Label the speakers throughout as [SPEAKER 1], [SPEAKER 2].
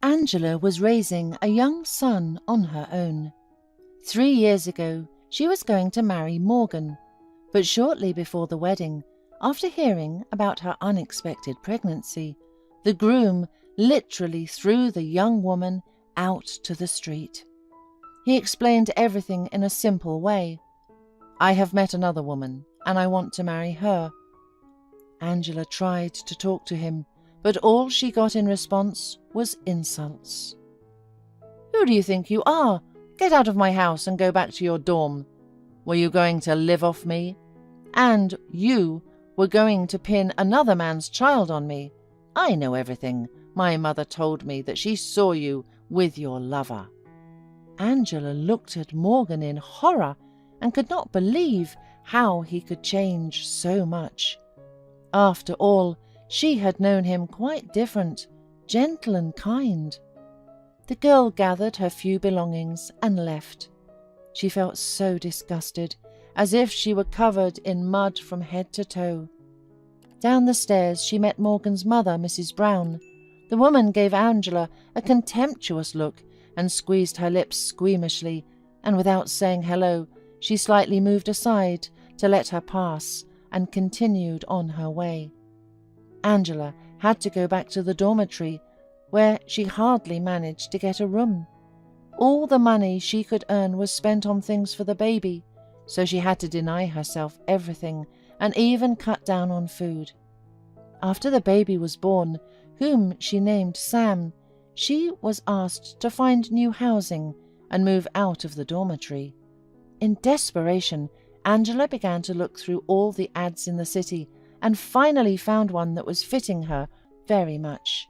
[SPEAKER 1] Angela was raising a young son on her own. 3 years ago, she was going to marry Morgan, but shortly before the wedding, after hearing about her unexpected pregnancy, the groom literally threw the young woman out to the street. He explained everything in a simple way. "I have met another woman, and I want to marry her." Angela tried to talk to him, but all she got in response was insults. "Who do you think you are? Get out of my house and go back to your dorm. Were you going to live off me? And you were going to pin another man's child on me. I know everything. My mother told me that she saw you with your lover." Angela looked at Morgan in horror and could not believe how he could change so much. After all, she had known him quite different, gentle and kind. The girl gathered her few belongings and left. She felt so disgusted, as if she were covered in mud from head to toe. Down the stairs she met Morgan's mother, Mrs. Brown. The woman gave Angela a contemptuous look and squeezed her lips squeamishly, and without saying hello, she slightly moved aside to let her pass and continued on her way. Angela had to go back to the dormitory, where she hardly managed to get a room. All the money she could earn was spent on things for the baby, so she had to deny herself everything and even cut down on food. After the baby was born, whom she named Sam, she was asked to find new housing and move out of the dormitory. In desperation, Angela began to look through all the ads in the city and finally found one that was fitting her very much.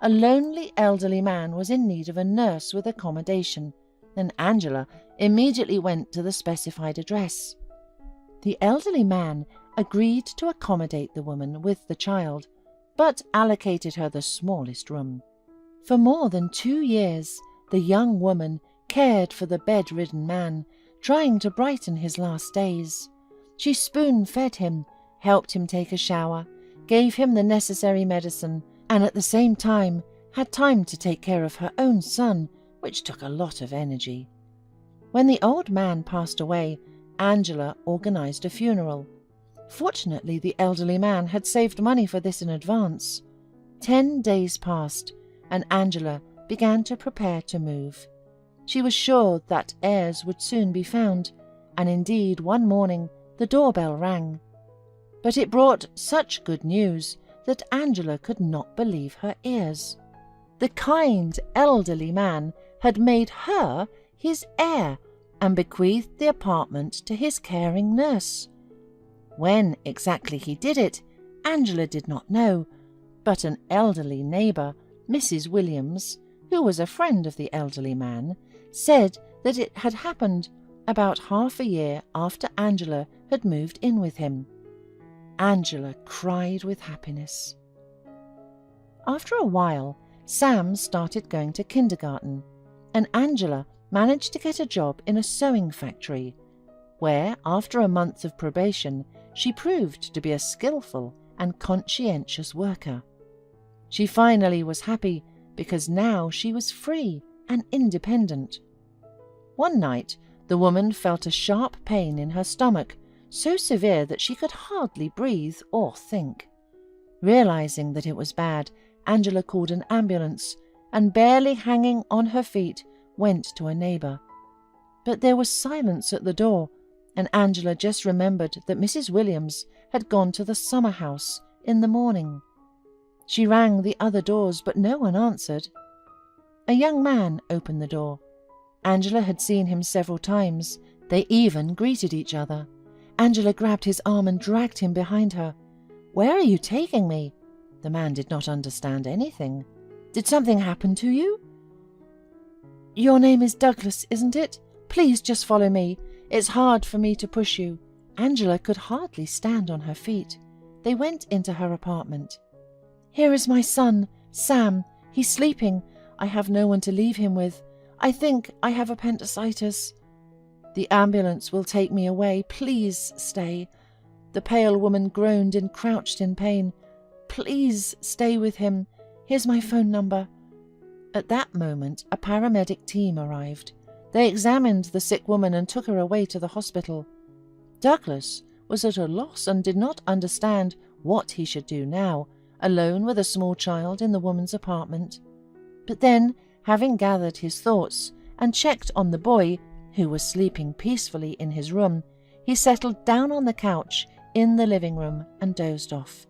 [SPEAKER 1] A lonely elderly man was in need of a nurse with accommodation, and Angela immediately went to the specified address. The elderly man agreed to accommodate the woman with the child, but allocated her the smallest room. For more than 2 years, the young woman cared for the bedridden man, trying to brighten his last days. She spoon-fed him, helped him take a shower, gave him the necessary medicine, and at the same time had time to take care of her own son, which took a lot of energy. When the old man passed away, Angela organized a funeral. Fortunately, the elderly man had saved money for this in advance. 10 days passed, and Angela began to prepare to move. She was sure that heirs would soon be found, and indeed one morning the doorbell rang. But it brought such good news that Angela could not believe her ears. The kind elderly man had made her his heir and bequeathed the apartment to his caring nurse. When exactly he did it, Angela did not know, but an elderly neighbour, Mrs. Williams, who was a friend of the elderly man, said that it had happened about half a year after Angela had moved in with him. Angela cried with happiness. After a while, Sam started going to kindergarten, and Angela managed to get a job in a sewing factory, where, after a month of probation, she proved to be a skillful and conscientious worker. She finally was happy because now she was free and independent. One night, the woman felt a sharp pain in her stomach, so severe that she could hardly breathe or think. Realizing that it was bad, Angela called an ambulance and, barely hanging on her feet, went to a neighbour. But there was silence at the door, and Angela just remembered that Mrs. Williams had gone to the summer house in the morning. She rang the other doors, but no one answered. A young man opened the door. Angela had seen him several times. They even greeted each other. Angela grabbed his arm and dragged him behind her. "Where are you taking me?" The man did not understand anything. "Did something happen to you?" "Your name is Douglas, isn't it? Please just follow me. It's hard for me to push you." Angela could hardly stand on her feet. They went into her apartment. "Here is my son, Sam. He's sleeping. I have no one to leave him with. I think I have appendicitis. The ambulance will take me away. Please stay." The pale woman groaned and crouched in pain. "Please stay with him. Here's my phone number." At that moment, a paramedic team arrived. They examined the sick woman and took her away to the hospital. Douglas was at a loss and did not understand what he should do now, alone with a small child in the woman's apartment. But then, having gathered his thoughts and checked on the boy, who was sleeping peacefully in his room, he settled down on the couch in the living room and dozed off.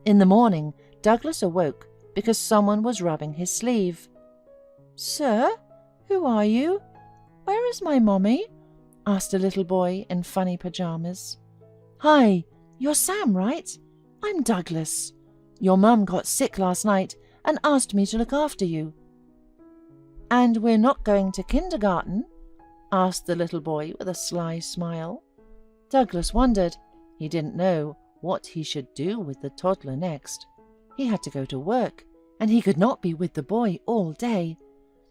[SPEAKER 1] In the morning, Douglas awoke because someone was rubbing his sleeve. "Sir, who are you? Where is my mommy?" asked a little boy in funny pajamas. "Hi, you're Sam, right? I'm Douglas. Your mum got sick last night and asked me to look after you." "And we're not going to kindergarten?" asked the little boy with a sly smile. Douglas wondered. He didn't know what he should do with the toddler next. He had to go to work, and he could not be with the boy all day.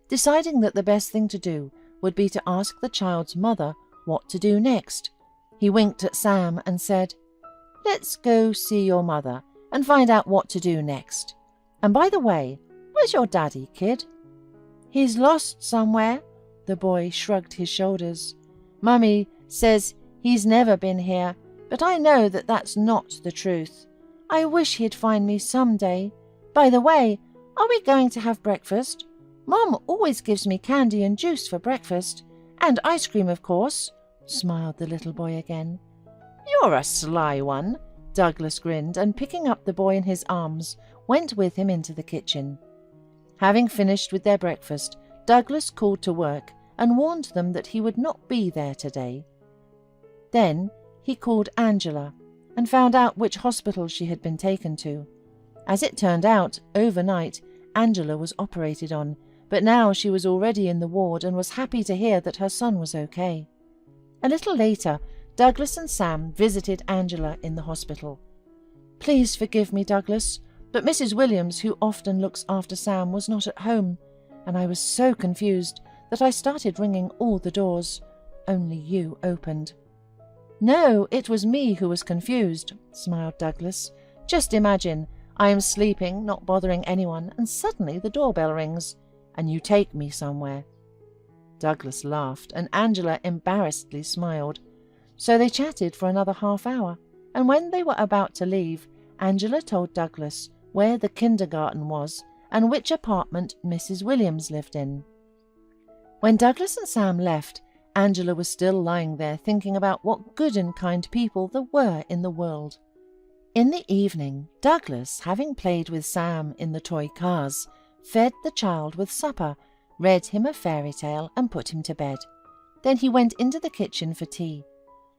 [SPEAKER 1] Deciding that the best thing to do would be to ask the child's mother what to do next, he winked at Sam and said, "Let's go see your mother and find out what to do next. And by the way, where's your daddy, kid?" "He's lost somewhere," the boy shrugged his shoulders. "Mummy says he's never been here, but I know that that's not the truth. I wish he'd find me someday. By the way, are we going to have breakfast? Mom always gives me candy and juice for breakfast, and ice cream, of course," smiled the little boy again. "You're a sly one," Douglas grinned, and picking up the boy in his arms, went with him into the kitchen. Having finished with their breakfast, Douglas called to work and warned them that he would not be there today. Then he called Angela and found out which hospital she had been taken to. As it turned out, overnight, Angela was operated on, but now she was already in the ward and was happy to hear that her son was okay. A little later, Douglas and Sam visited Angela in the hospital. "Please forgive me, Douglas, but Mrs. Williams, who often looks after Sam, was not at home, and I was so confused that I started ringing all the doors. Only you opened." "No, it was me who was confused," smiled Douglas. "Just imagine, I am sleeping, not bothering anyone, and suddenly the doorbell rings, and you take me somewhere." Douglas laughed, and Angela embarrassedly smiled. So they chatted for another half hour, and when they were about to leave, Angela told Douglas where the kindergarten was and which apartment Mrs. Williams lived in. When Douglas and Sam left, Angela was still lying there thinking about what good and kind people there were in the world. In the evening, Douglas, having played with Sam in the toy cars, fed the child with supper, read him a fairy tale and put him to bed. Then he went into the kitchen for tea.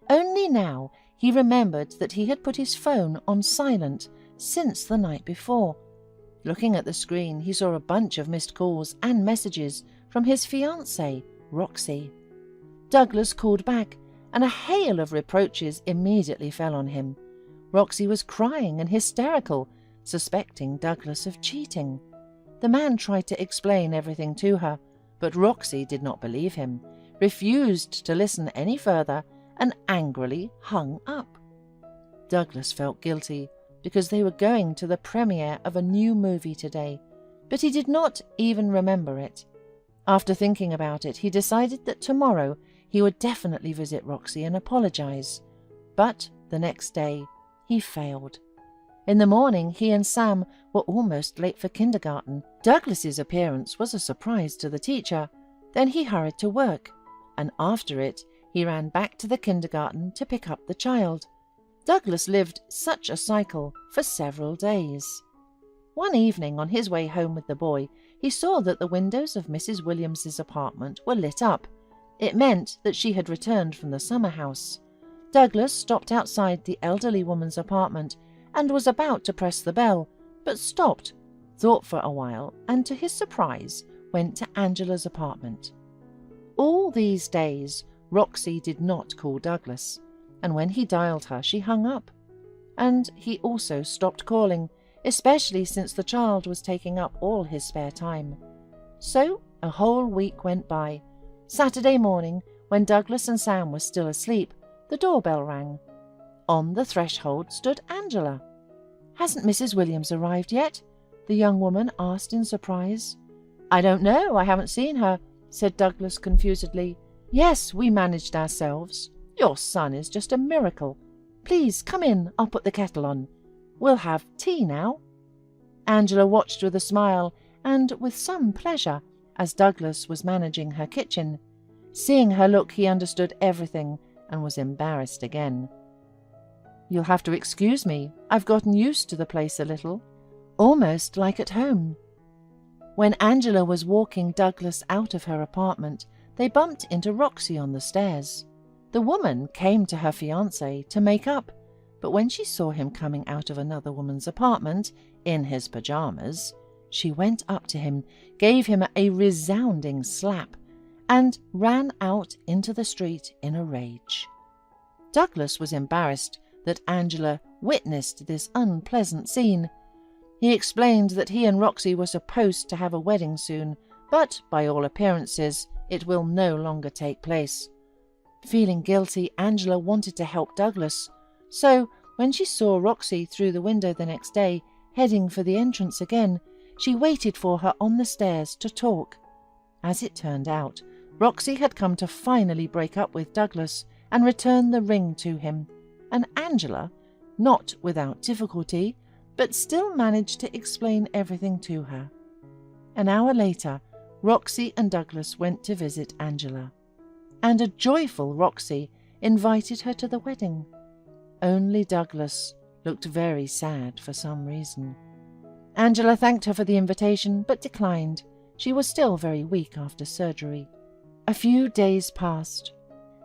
[SPEAKER 1] Only now he remembered that he had put his phone on silent since the night before. Looking at the screen, he saw a bunch of missed calls and messages from his fiancé, Roxy. Douglas called back, and a hail of reproaches immediately fell on him. Roxy was crying and hysterical, suspecting Douglas of cheating. The man tried to explain everything to her, but Roxy did not believe him, refused to listen any further, and angrily hung up. Douglas felt guilty because they were going to the premiere of a new movie today, but he did not even remember it. After thinking about it, he decided that tomorrow he would definitely visit Roxy and apologize. But the next day, he failed. In the morning, he and Sam were almost late for kindergarten. Douglas's appearance was a surprise to the teacher. Then he hurried to work, and after it, he ran back to the kindergarten to pick up the child. Douglas lived such a cycle for several days. One evening, on his way home with the boy, he saw that the windows of Mrs. Williams's apartment were lit up. It meant that she had returned from the summer house. Douglas stopped outside the elderly woman's apartment and was about to press the bell, but stopped, thought for a while, and to his surprise went to Angela's apartment. All these days, Roxy did not call Douglas, and when he dialed her, she hung up. And he also stopped calling, especially since the child was taking up all his spare time. So a whole week went by. Saturday morning, when Douglas and Sam were still asleep, the doorbell rang. On the threshold stood Angela. "Hasn't Mrs. Williams arrived yet?" the young woman asked in surprise. "I don't know, I haven't seen her," said Douglas confusedly. "Yes, we managed ourselves. Your son is just a miracle. Please come in, I'll put the kettle on. We'll have tea now." Angela watched with a smile and with some pleasure as Douglas was managing her kitchen. Seeing her look, he understood everything and was embarrassed again. "You'll have to excuse me. I've gotten used to the place a little. Almost like at home." When Angela was walking Douglas out of her apartment, they bumped into Roxy on the stairs. The woman came to her fiancé to make up, but when she saw him coming out of another woman's apartment in his pajamas, she went up to him, gave him a resounding slap, and ran out into the street in a rage. Douglas was embarrassed that Angela witnessed this unpleasant scene. He explained that he and Roxy were supposed to have a wedding soon, but by all appearances it will no longer take place. Feeling guilty, Angela wanted to help Douglas, so when she saw Roxy through the window the next day, heading for the entrance again, she waited for her on the stairs to talk. As it turned out, Roxy had come to finally break up with Douglas and return the ring to him, and Angela, not without difficulty, but still managed to explain everything to her. An hour later, Roxy and Douglas went to visit Angela, and a joyful Roxy invited her to the wedding. Only Douglas looked very sad for some reason. Angela thanked her for the invitation, but declined. She was still very weak after surgery. A few days passed.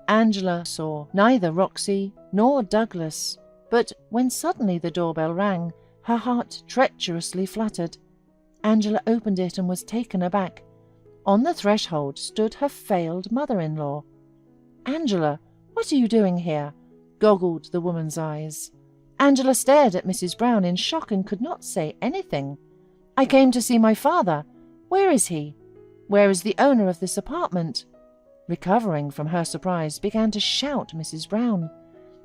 [SPEAKER 1] Angela saw neither Roxy nor Douglas, but when suddenly the doorbell rang, her heart treacherously fluttered. Angela opened it and was taken aback. On the threshold stood her failed mother-in-law. "Angela, what are you doing here?" goggled the woman's eyes. Angela stared at Mrs. Brown in shock and could not say anything. "I came to see my father. Where is he? Where is the owner of this apartment?" Recovering from her surprise, began to shout Mrs. Brown.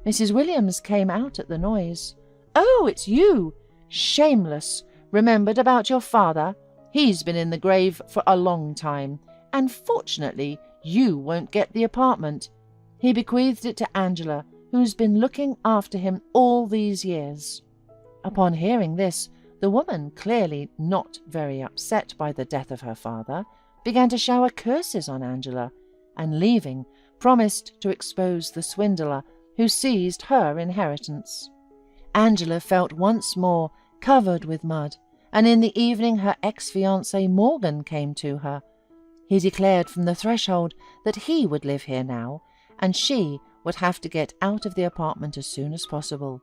[SPEAKER 1] Mrs. Williams came out at the noise. "Oh, it's you! Shameless! Remembered about your father? He's been in the grave for a long time, and fortunately you won't get the apartment. He bequeathed it to Angela, who's been looking after him all these years." Upon hearing this, the woman, clearly not very upset by the death of her father, began to shower curses on Angela, and leaving, promised to expose the swindler who seized her inheritance. Angela felt once more covered with mud, and in the evening her ex-fiancé Morgan came to her. He declared from the threshold that he would live here now, and she would have to get out of the apartment as soon as possible.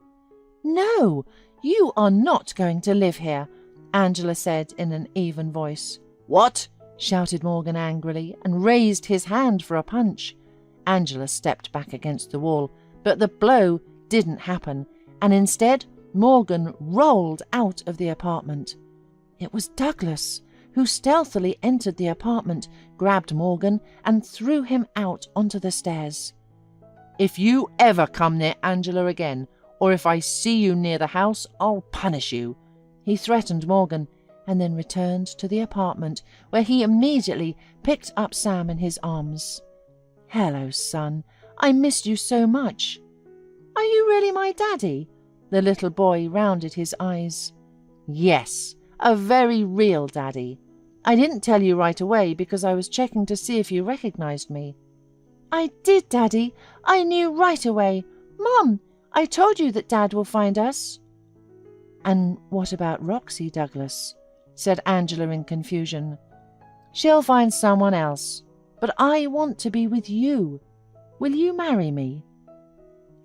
[SPEAKER 1] "No, you are not going to live here," Angela said in an even voice. "What?" shouted Morgan angrily, and raised his hand for a punch. Angela stepped back against the wall, but the blow didn't happen, and instead Morgan rolled out of the apartment. It was Douglas, who stealthily entered the apartment, grabbed Morgan, and threw him out onto the stairs. "If you ever come near Angela again, or if I see you near the house, I'll punish you," he threatened Morgan, and then returned to the apartment, where he immediately picked up Sam in his arms. "Hello, son. I missed you so much." "Are you really my daddy?" The little boy rounded his eyes. "Yes, a very real daddy. I didn't tell you right away because I was checking to see if you recognized me." "I did, Daddy. I knew right away. Mom, I told you that Dad will find us." "And what about Roxy, Douglas?" said Angela in confusion. "She'll find someone else, but I want to be with you. Will you marry me?"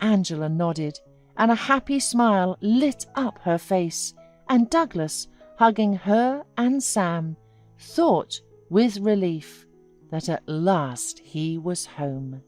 [SPEAKER 1] Angela nodded, and a happy smile lit up her face, and Douglas, hugging her and Sam, thought with relief that at last he was home.